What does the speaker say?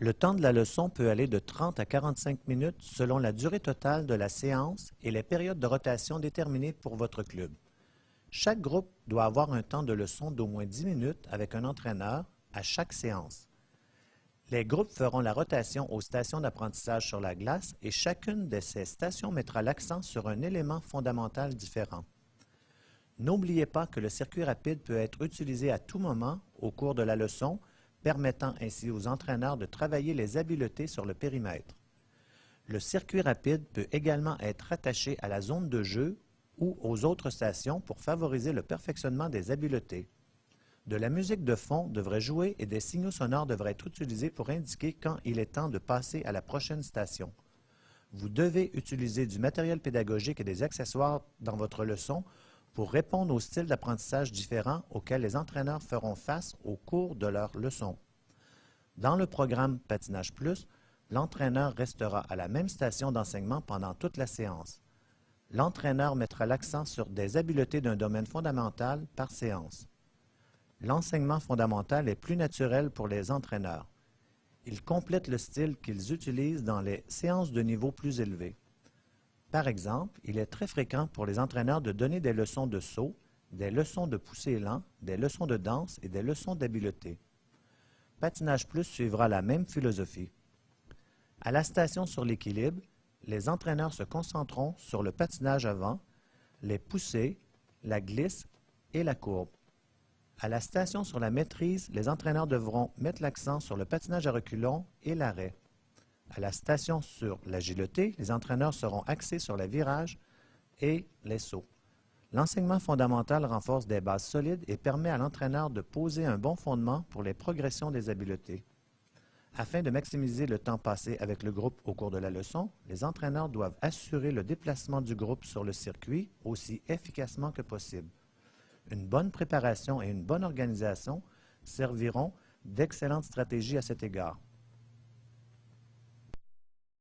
Le temps de la leçon peut aller de 30 à 45 minutes selon la durée totale de la séance et les périodes de rotation déterminées pour votre club. Chaque groupe doit avoir un temps de leçon d'au moins 10 minutes avec un entraîneur à chaque séance. Les groupes feront la rotation aux stations d'apprentissage sur la glace et chacune de ces stations mettra l'accent sur un élément fondamental différent. N'oubliez pas que le circuit rapide peut être utilisé à tout moment au cours de la leçon, permettant ainsi aux entraîneurs de travailler les habiletés sur le périmètre. Le circuit rapide peut également être attaché à la zone de jeu ou aux autres stations pour favoriser le perfectionnement des habiletés. De la musique de fond devrait jouer et des signaux sonores devraient être utilisés pour indiquer quand il est temps de passer à la prochaine station. Vous devez utiliser du matériel pédagogique et des accessoires dans votre leçon pour répondre aux styles d'apprentissage différents auxquels les entraîneurs feront face au cours de leur leçon. Dans le programme Patinage Plus, l'entraîneur restera à la même station d'enseignement pendant toute la séance. L'entraîneur mettra l'accent sur des habiletés d'un domaine fondamental par séance. L'enseignement fondamental est plus naturel pour les entraîneurs. Ils complètent le style qu'ils utilisent dans les séances de niveau plus élevé. Par exemple, il est très fréquent pour les entraîneurs de donner des leçons de saut, des leçons de poussée lent, des leçons de danse et des leçons d'habileté. Patinage Plus suivra la même philosophie. À la station sur l'équilibre, les entraîneurs se concentreront sur le patinage avant, les poussées, la glisse et la courbe. À la station sur la maîtrise, les entraîneurs devront mettre l'accent sur le patinage à reculons et l'arrêt. À la station sur l'agilité, les entraîneurs seront axés sur le virage et les sauts. L'enseignement fondamental renforce des bases solides et permet à l'entraîneur de poser un bon fondement pour les progressions des habiletés. Afin de maximiser le temps passé avec le groupe au cours de la leçon, les entraîneurs doivent assurer le déplacement du groupe sur le circuit aussi efficacement que possible. Une bonne préparation et une bonne organisation serviront d'excellentes stratégies à cet égard.